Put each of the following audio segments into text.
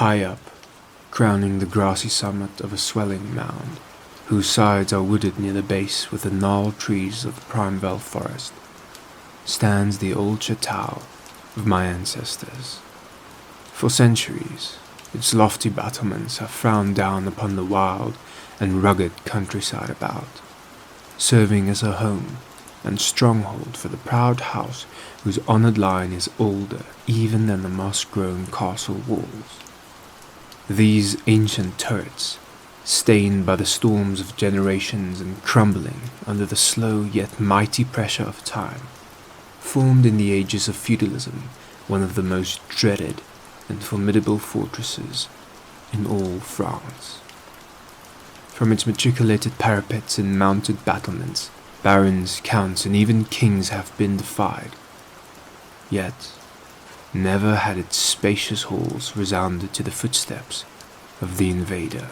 high up, crowning the grassy summit of a swelling mound, whose sides are wooded near the base with the gnarled trees of the primeval forest, stands the old chateau of my ancestors. For centuries, its lofty battlements have frowned down upon the wild and rugged countryside about, serving as a home and stronghold for the proud house whose honored line is older even than the moss-grown castle walls. These ancient turrets, stained by the storms of generations and crumbling under the slow yet mighty pressure of time, formed in the ages of feudalism one of the most dreaded and formidable fortresses in all France. From its matriculated parapets and mounted battlements, barons, counts, and even kings have been defied. Yet, never had its spacious halls resounded to the footsteps of the invader.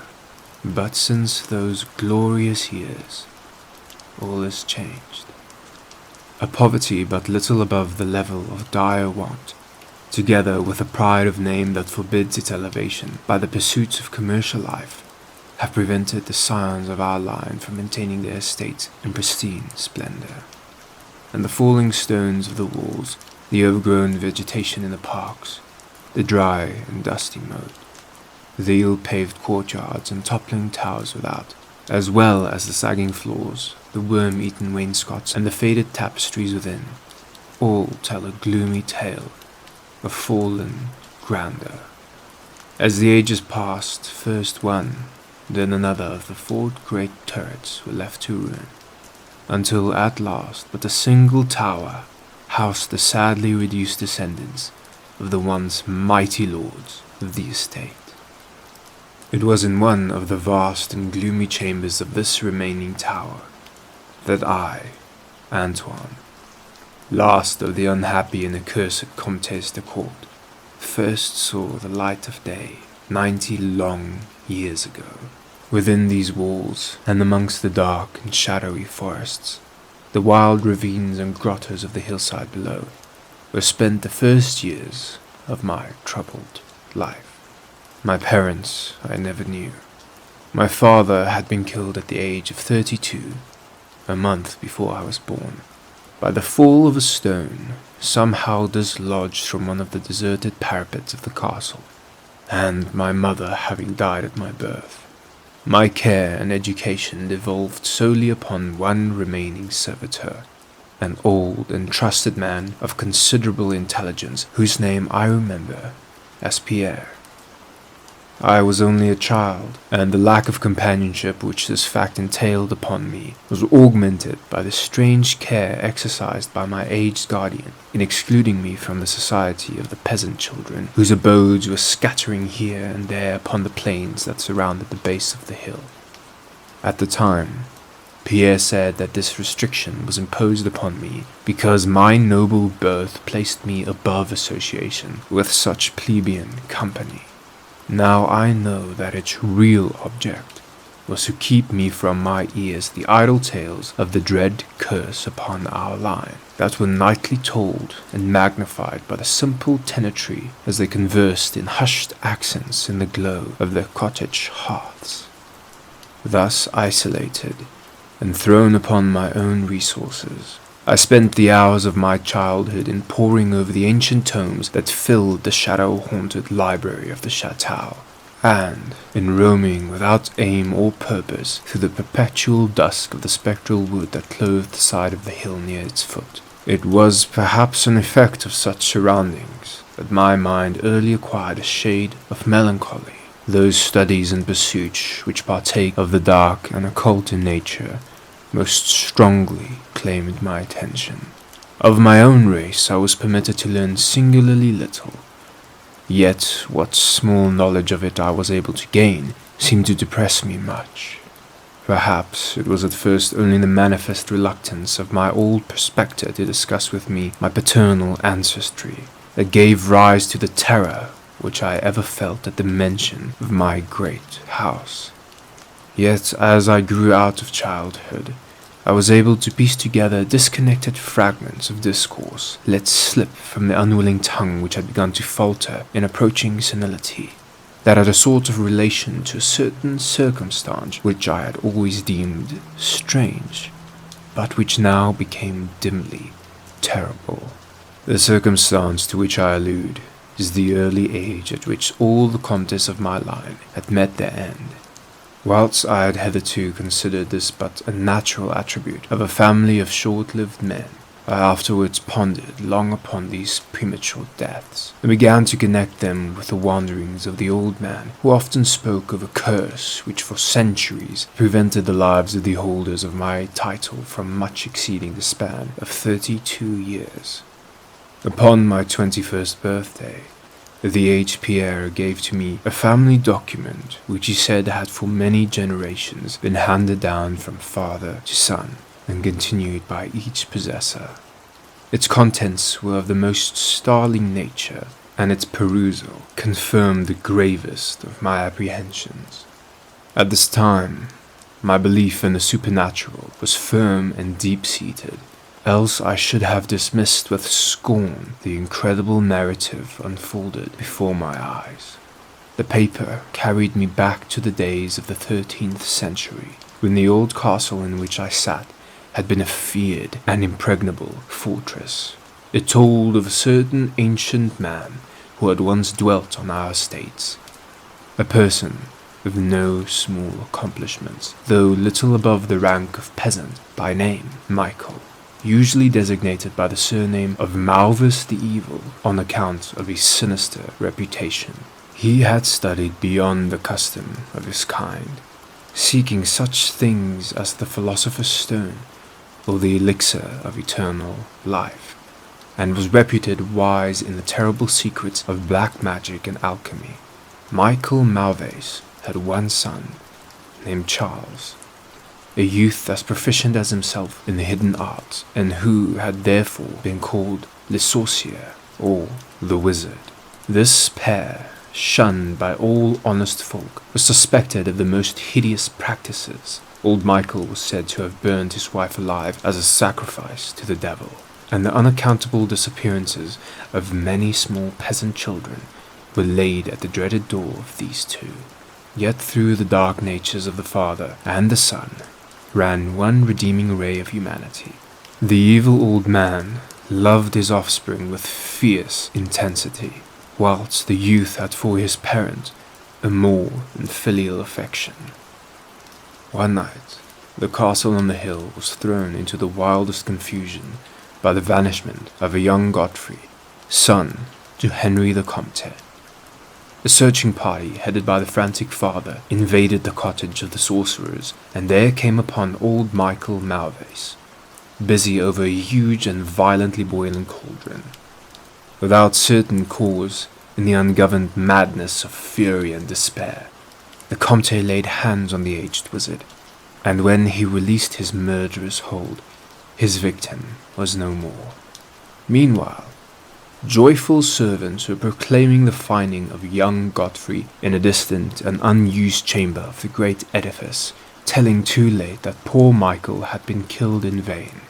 But since those glorious years, all has changed. A poverty but little above the level of dire want, together with a pride of name that forbids its elevation by the pursuits of commercial life, have prevented the scions of our line from maintaining their estates in pristine splendor. And the falling stones of the walls, the overgrown vegetation in the parks, the dry and dusty moat, the ill-paved courtyards and toppling towers without, as well as the sagging floors, the worm-eaten wainscots, and the faded tapestries within, all tell a gloomy tale of fallen grandeur. As the ages passed, first one, then another of the 4 great turrets were left to ruin, until at last but a single tower housed the sadly reduced descendants of the once mighty lords of the estate. It was in one of the vast and gloomy chambers of this remaining tower that I, Antoine, last of the unhappy and accursed Comtesse de Court, first saw the light of day 90 long years ago. Within these walls, and amongst the dark and shadowy forests, the wild ravines and grottos of the hillside below, were spent the first years of my troubled life. My parents I never knew. My father had been killed at the age of 32, a month before I was born, by the fall of a stone somehow dislodged from one of the deserted parapets of the castle, and my mother having died at my birth, my care and education devolved solely upon one remaining servitor, an old and trusted man of considerable intelligence, whose name I remember as Pierre. I was only a child, and the lack of companionship which this fact entailed upon me was augmented by the strange care exercised by my aged guardian in excluding me from the society of the peasant children, whose abodes were scattering here and there upon the plains that surrounded the base of the hill. At the time, Pierre said that this restriction was imposed upon me because my noble birth placed me above association with such plebeian company. Now I know that its real object was to keep me from my ears the idle tales of the dread curse upon our line, that were nightly told and magnified by the simple tenantry as they conversed in hushed accents in the glow of their cottage hearths. Thus isolated and thrown upon my own resources, I spent the hours of my childhood in poring over the ancient tomes that filled the shadow-haunted library of the chateau, and in roaming without aim or purpose through the perpetual dusk of the spectral wood that clothed the side of the hill near its foot. It was perhaps an effect of such surroundings that my mind early acquired a shade of melancholy. Those studies and pursuits which partake of the dark and occult in nature most strongly claimed my attention. Of my own race I was permitted to learn singularly little, yet what small knowledge of it I was able to gain seemed to depress me much. Perhaps it was at first only the manifest reluctance of my old prospector to discuss with me my paternal ancestry that gave rise to the terror which I ever felt at the mention of my great house. Yet as I grew out of childhood, I was able to piece together disconnected fragments of discourse let slip from the unwilling tongue which had begun to falter in approaching senility, that had a sort of relation to a certain circumstance which I had always deemed strange, but which now became dimly terrible. The circumstance to which I allude is the early age at which all the Comtes of my line had met their end. Whilst I had hitherto considered this but a natural attribute of a family of short-lived men, I afterwards pondered long upon these premature deaths, and began to connect them with the wanderings of the old man, who often spoke of a curse which for centuries prevented the lives of the holders of my title from much exceeding the span of 32 years. Upon my 21st birthday, the aged Pierre gave to me a family document which he said had for many generations been handed down from father to son and continued by each possessor. Its contents were of the most startling nature, and its perusal confirmed the gravest of my apprehensions. At this time, my belief in the supernatural was firm and deep-seated, else I should have dismissed with scorn the incredible narrative unfolded before my eyes. The paper carried me back to the days of the 13th century, when the old castle in which I sat had been a feared and impregnable fortress. It told of a certain ancient man who had once dwelt on our estates, a person with no small accomplishments, though little above the rank of peasant, by name Michael, usually designated by the surname of Malvus the Evil on account of his sinister reputation. He had studied beyond the custom of his kind, seeking such things as the philosopher's stone or the elixir of eternal life, and was reputed wise in the terrible secrets of black magic and alchemy. Michael Malvus had one son, named Charles, a youth as proficient as himself in the hidden arts, and who had therefore been called Le Sorcier, or the Wizard. This pair, shunned by all honest folk, was suspected of the most hideous practices. Old Michael was said to have burned his wife alive as a sacrifice to the devil, and the unaccountable disappearances of many small peasant children were laid at the dreaded door of these two. Yet through the dark natures of the father and the son ran one redeeming ray of humanity. The evil old man loved his offspring with fierce intensity, whilst the youth had for his parent a more than filial affection. One night, the castle on the hill was thrown into the wildest confusion by the vanishment of a young Godfrey, son to Henry the Comte. A searching party, headed by the frantic father, invaded the cottage of the sorcerers, and there came upon old Michael Malvus, busy over a huge and violently boiling cauldron. Without certain cause, in the ungoverned madness of fury and despair, the Comte laid hands on the aged wizard, and when he released his murderous hold, his victim was no more. Meanwhile, joyful servants were proclaiming the finding of young Godfrey in a distant and unused chamber of the great edifice, telling too late that poor Michael had been killed in vain.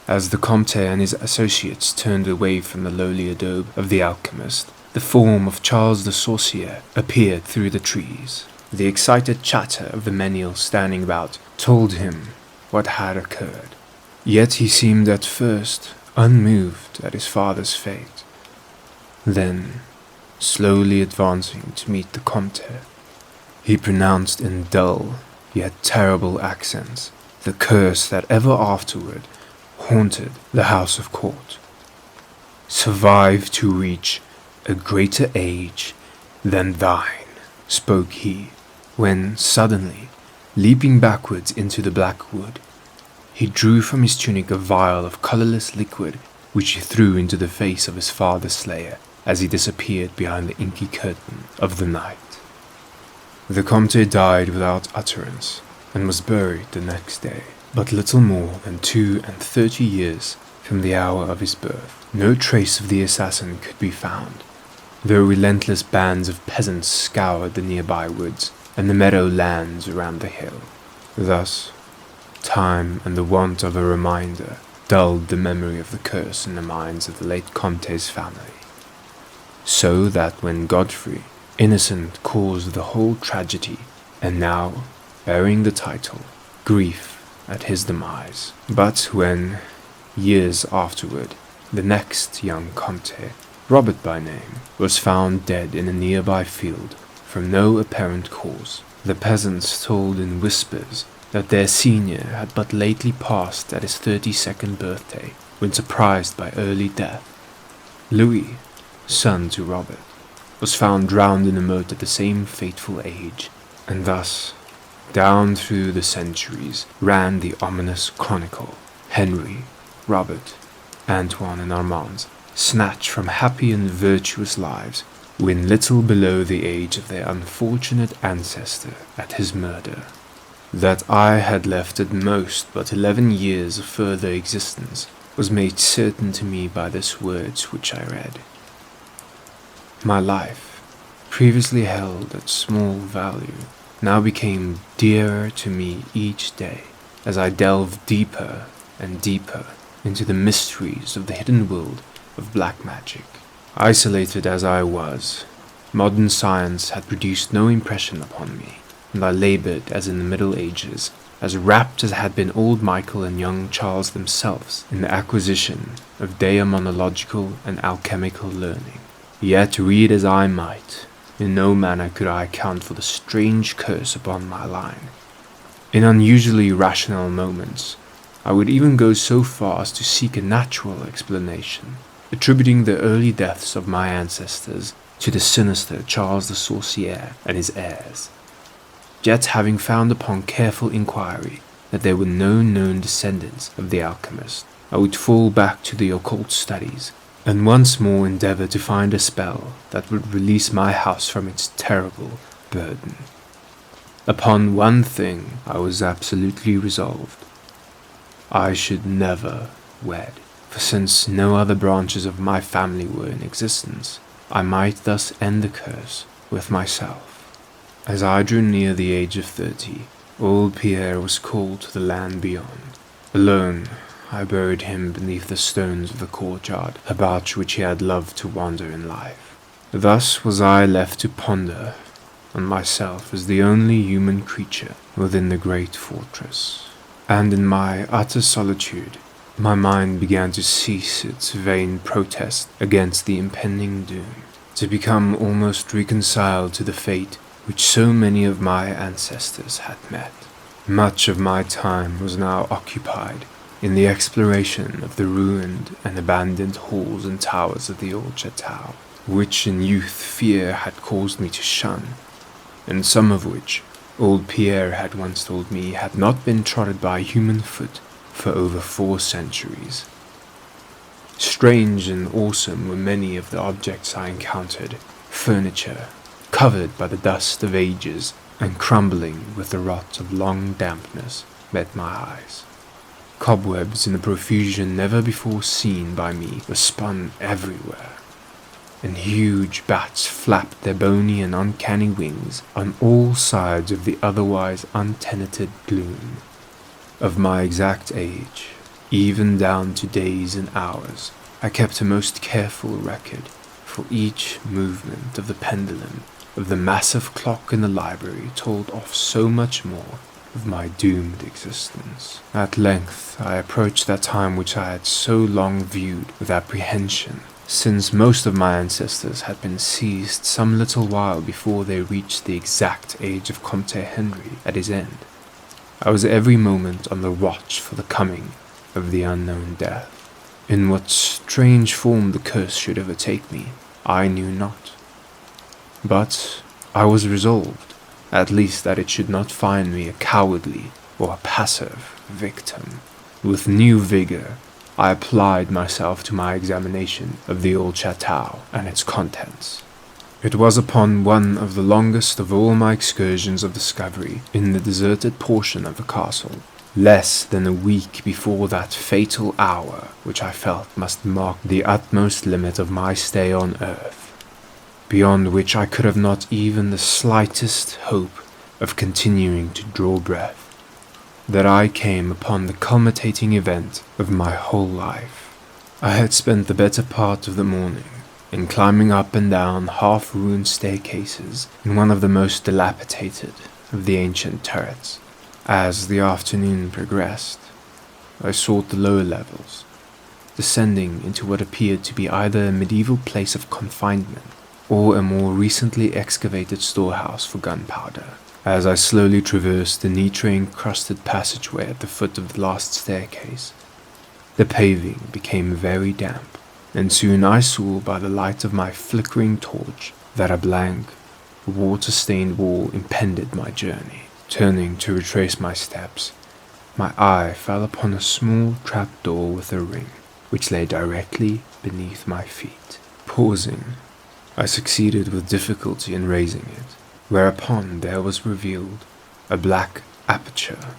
As the Comte and his associates turned away from the lowly adobe of the Alchemist, the form of Charles the Sorcier appeared through the trees. The excited chatter of the menials standing about told him what had occurred. Yet he seemed at first unmoved at his father's fate. Then, slowly advancing to meet the Comte, he pronounced in dull yet terrible accents the curse that ever afterward haunted the house of court. "Survive to reach a greater age than thine," spoke he, when suddenly, leaping backwards into the black wood, he drew from his tunic a vial of colourless liquid which he threw into the face of his father's slayer as he disappeared behind the inky curtain of the night. The Comte died without utterance and was buried the next day, but little more than 32 years from the hour of his birth. No trace of the assassin could be found, though relentless bands of peasants scoured the nearby woods and the meadow lands around the hill. Thus, time and the want of a reminder dulled the memory of the curse in the minds of the late Comte's family, so that when Godfrey, innocent caused the whole tragedy, and now, bearing the title, grief at his demise. But when, years afterward, the next young Comte, Robert by name, was found dead in a nearby field from no apparent cause, the peasants told in whispers that their senior had but lately passed at his 32nd birthday when surprised by early death. Louis, son to Robert, was found drowned in a moat at the same fateful age, and thus, down through the centuries, ran the ominous chronicle. Henry, Robert, Antoine and Armand, snatched from happy and virtuous lives, when little below the age of their unfortunate ancestor at his murder. That I had left at most but 11 years of further existence was made certain to me by this words which I read. My life, previously held at small value, now became dearer to me each day as I delved deeper and deeper into the mysteries of the hidden world of black magic. Isolated as I was, modern science had produced no impression upon me, and I labored as in the Middle Ages, as rapt as had been old Michael and young Charles themselves in the acquisition of daemonological and alchemical learning. Yet read as I might, in no manner could I account for the strange curse upon my line. In unusually rational moments, I would even go so far as to seek a natural explanation, attributing the early deaths of my ancestors to the sinister Charles the Sorcier and his heirs. Yet having found upon careful inquiry that there were no known descendants of the Alchemist, I would fall back to the occult studies, and once more endeavor to find a spell that would release my house from its terrible burden. Upon one thing I was absolutely resolved. I should never wed, for since no other branches of my family were in existence, I might thus end the curse with myself. As I drew near the age of 30, old Pierre was called to the land beyond. Alone, I buried him beneath the stones of the courtyard about which he had loved to wander in life. Thus was I left to ponder on myself as the only human creature within the great fortress. And in my utter solitude, my mind began to cease its vain protest against the impending doom, to become almost reconciled to the fate which so many of my ancestors had met. Much of my time was now occupied in the exploration of the ruined and abandoned halls and towers of the old chateau, which in youth fear had caused me to shun, and some of which old Pierre had once told me had not been trodden by human foot for over 4 centuries. Strange and awesome were many of the objects I encountered: furniture, covered by the dust of ages and crumbling with the rot of long dampness, met my eyes. Cobwebs in a profusion never before seen by me were spun everywhere, and huge bats flapped their bony and uncanny wings on all sides of the otherwise untenanted gloom. Of my exact age, even down to days and hours, I kept a most careful record, for each movement of the pendulum of the massive clock in the library told of so much more of my doomed existence. At length I approached that time which I had so long viewed with apprehension, since most of my ancestors had been seized some little while before they reached the exact age of Comte Henry at his end. I was every moment on the watch for the coming of the unknown death. In what strange form the curse should overtake me, I knew not. But I was resolved, at least, that it should not find me a cowardly or a passive victim. With new vigor, I applied myself to my examination of the old chateau and its contents. It was upon one of the longest of all my excursions of discovery in the deserted portion of the castle, less than a week before that fatal hour which I felt must mark the utmost limit of my stay on earth, beyond which I could have not even the slightest hope of continuing to draw breath, that I came upon the culminating event of my whole life. I had spent the better part of the morning and climbing up and down half-ruined staircases in one of the most dilapidated of the ancient turrets. As the afternoon progressed, I sought the lower levels, descending into what appeared to be either a medieval place of confinement or a more recently excavated storehouse for gunpowder. As I slowly traversed the nitre-encrusted passageway at the foot of the last staircase, the paving became very damp, and soon I saw by the light of my flickering torch that a blank, water-stained wall impeded my journey. Turning to retrace my steps, my eye fell upon a small trapdoor with a ring, which lay directly beneath my feet. Pausing, I succeeded with difficulty in raising it, whereupon there was revealed a black aperture,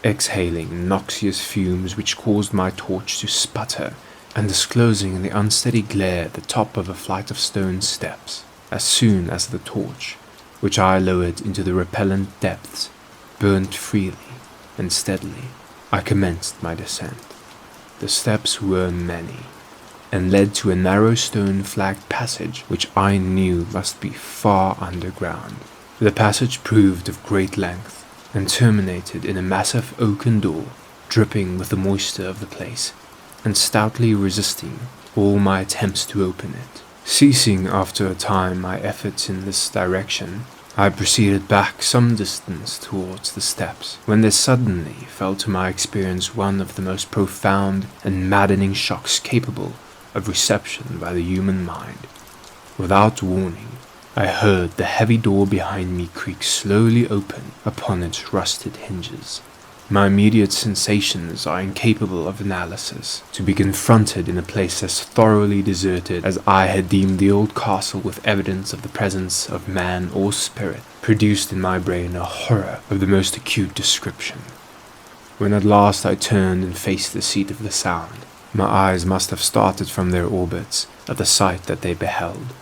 exhaling noxious fumes which caused my torch to sputter, and disclosing in the unsteady glare the top of a flight of stone steps. As soon as the torch, which I lowered into the repellent depths, burnt freely and steadily, I commenced my descent. The steps were many, and led to a narrow stone-flagged passage which I knew must be far underground. The passage proved of great length, and terminated in a massive oaken door, dripping with the moisture of the place, and stoutly resisting all my attempts to open it. Ceasing after a time my efforts in this direction, I proceeded back some distance towards the steps, when there suddenly fell to my experience one of the most profound and maddening shocks capable of reception by the human mind. Without warning, I heard the heavy door behind me creak slowly open upon its rusted hinges. My immediate sensations are incapable of analysis. To be confronted in a place as thoroughly deserted as I had deemed the old castle with evidence of the presence of man or spirit produced in my brain a horror of the most acute description. When at last I turned and faced the seat of the sound, my eyes must have started from their orbits at the sight that they beheld.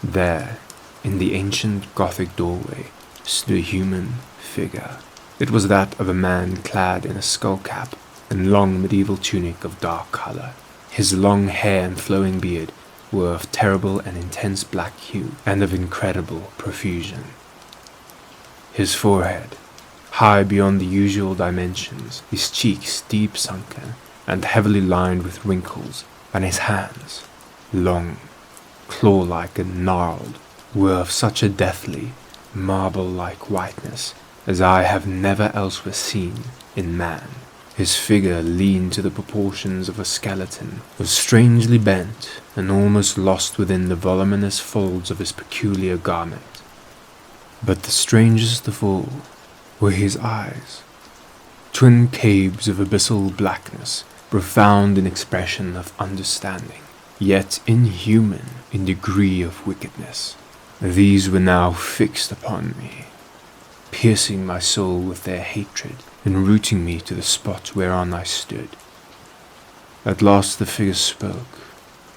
There, in the ancient Gothic doorway, stood a human figure. It was that of a man clad in a skullcap and long medieval tunic of dark color. His long hair and flowing beard were of terrible and intense black hue and of incredible profusion. His forehead, high beyond the usual dimensions, his cheeks deep sunken and heavily lined with wrinkles, and his hands, long, claw-like and gnarled, were of such a deathly, marble-like whiteness as I have never elsewhere seen in man. His figure, lean to the proportions of a skeleton, was strangely bent and almost lost within the voluminous folds of his peculiar garment. But the strangest of all were his eyes, twin caves of abyssal blackness, profound in expression of understanding, yet inhuman in degree of wickedness. These were now fixed upon me, piercing my soul with their hatred and rooting me to the spot whereon I stood. At last the figure spoke,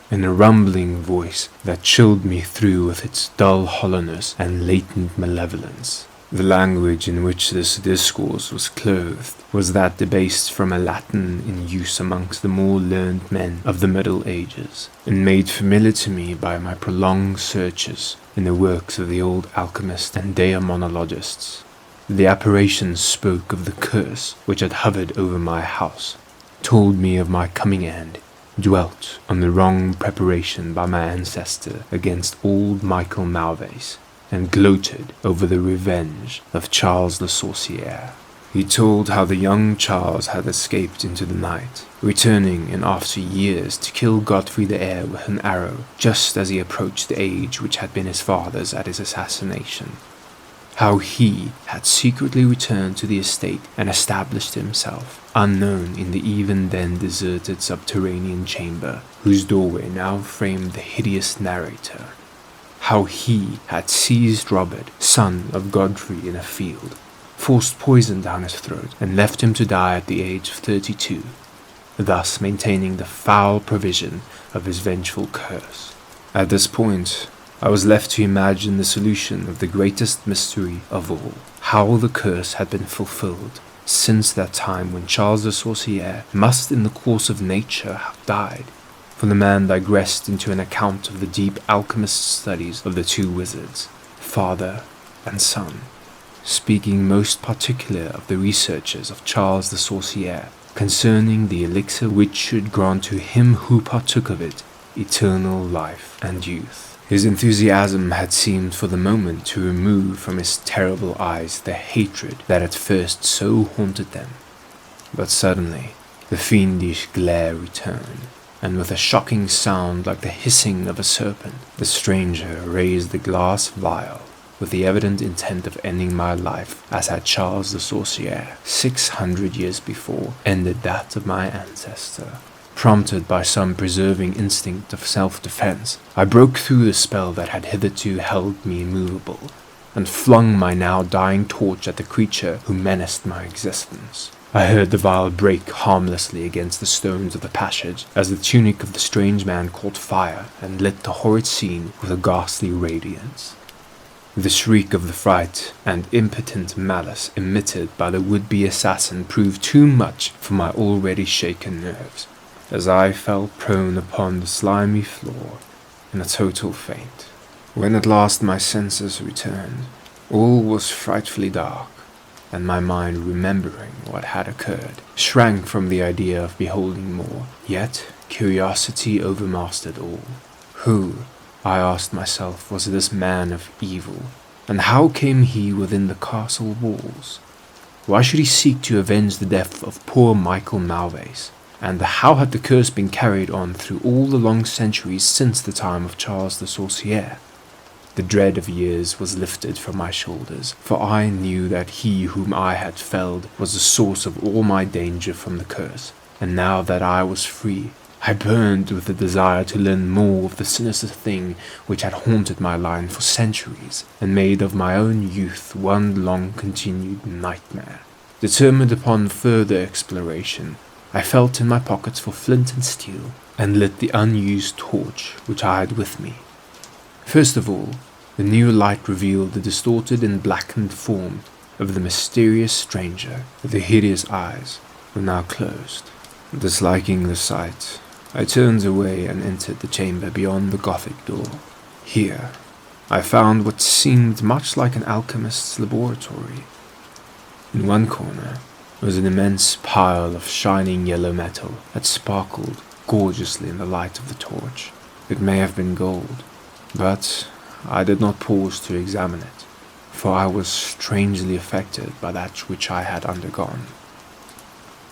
in a rumbling voice that chilled me through with its dull hollowness and latent malevolence. The language in which this discourse was clothed was that debased from a Latin in use amongst the more learned men of the Middle Ages, and made familiar to me by my prolonged searches in the works of the old Alchemist and demonologists. The apparition spoke of the curse which had hovered over my house, told me of my coming end, dwelt on the wrong preparation by my ancestor against old Michael Malvace, and gloated over the revenge of Charles the Sorcier. He told how the young Charles had escaped into the night, returning in after years to kill Godfrey the heir with an arrow, just as he approached the age which had been his father's at his assassination. How he had secretly returned to the estate and established himself, unknown in the even then deserted subterranean chamber, whose doorway now framed the hideous narrator. How he had seized Robert, son of Godfrey, in a field, forced poison down his throat, and left him to die at the age of 32, thus maintaining the foul provision of his vengeful curse. At this point, I was left to imagine the solution of the greatest mystery of all, how the curse had been fulfilled since that time when Charles the Sorcier must in the course of nature have died. For the man digressed into an account of the deep alchemist studies of the two wizards, father and son, speaking most particular of the researches of Charles the Sorcier, concerning the elixir which should grant to him who partook of it eternal life and youth. His enthusiasm had seemed for the moment to remove from his terrible eyes the hatred that at first so haunted them. But suddenly the fiendish glare returned, and with a shocking sound like the hissing of a serpent, the stranger raised the glass vial, with the evident intent of ending my life as had Charles the Sorcier 600 years before ended that of my ancestor. Prompted by some preserving instinct of self-defense, I broke through the spell that had hitherto held me immovable, and flung my now dying torch at the creature who menaced my existence. I heard the vial break harmlessly against the stones of the passage as the tunic of the strange man caught fire and lit the horrid scene with a ghastly radiance. The shriek of the fright and impotent malice emitted by the would-be assassin proved too much for my already shaken nerves, as I fell prone upon the slimy floor in a total faint. When at last my senses returned, all was frightfully dark, and my mind, remembering what had occurred, shrank from the idea of beholding more. Yet curiosity overmastered all. Who, I asked myself, was this man of evil, and how came he within the castle walls? Why should he seek to avenge the death of poor Michael Malvace? And how had the curse been carried on through all the long centuries since the time of Charles the Sorcier? The dread of years was lifted from my shoulders, for I knew that he whom I had felled was the source of all my danger from the curse, and now that I was free, I burned with the desire to learn more of the sinister thing which had haunted my line for centuries, and made of my own youth one long continued nightmare. Determined upon further exploration, I felt in my pockets for flint and steel, and lit the unused torch which I had with me. First of all, the new light revealed the distorted and blackened form of the mysterious stranger. The hideous eyes were now closed. Disliking the sight, I turned away and entered the chamber beyond the Gothic door. Here, I found what seemed much like an alchemist's laboratory. In one corner was an immense pile of shining yellow metal that sparkled gorgeously in the light of the torch. It may have been gold, but I did not pause to examine it, for I was strangely affected by that which I had undergone.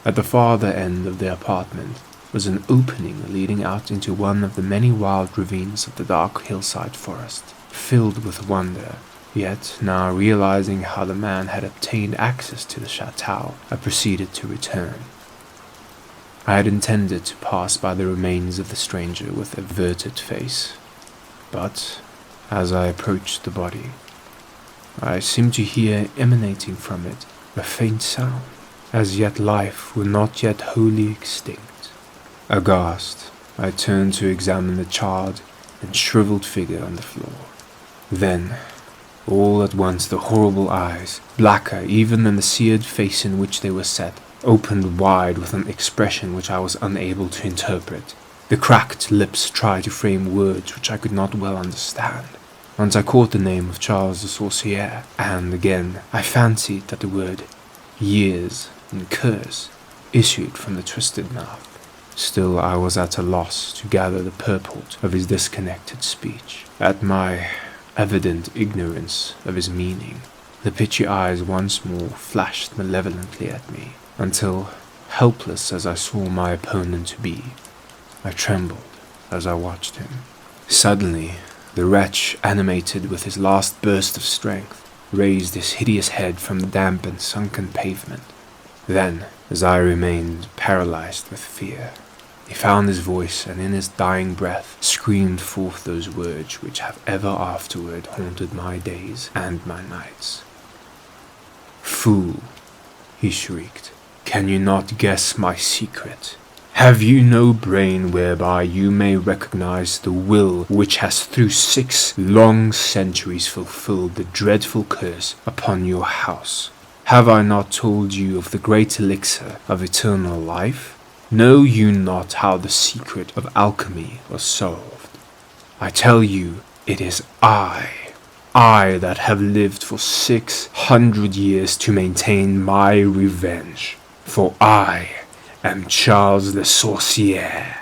At the farther end of the apartment was an opening leading out into one of the many wild ravines of the dark hillside forest. Filled with wonder, yet now realizing how the man had obtained access to the chateau, I proceeded to return. I had intended to pass by the remains of the stranger with averted face, but as I approached the body, I seemed to hear emanating from it a faint sound, as yet life were not yet wholly extinct. Aghast, I turned to examine the charred and shriveled figure on the floor. Then, all at once the horrible eyes, blacker even than the seared face in which they were set, opened wide with an expression which I was unable to interpret. The cracked lips tried to frame words which I could not well understand. Once I caught the name of Charles the Sorcier, and again I fancied that the word years and curse issued from the twisted mouth. Still I was at a loss to gather the purport of his disconnected speech. At my evident ignorance of his meaning, the pitchy eyes once more flashed malevolently at me, until, helpless as I saw my opponent to be, I trembled as I watched him. Suddenly, the wretch, animated with his last burst of strength, raised his hideous head from the damp and sunken pavement. Then, as I remained paralyzed with fear, he found his voice and in his dying breath screamed forth those words which have ever afterward haunted my days and my nights. "Fool," he shrieked, "can you not guess my secret? Have you no brain whereby you may recognize the will which has through 6 long centuries fulfilled the dreadful curse upon your house? Have I not told you of the great elixir of eternal life? Know you not how the secret of alchemy was solved? I tell you, it is I that have lived for 600 years to maintain my revenge, for I am Charles le Sorcier.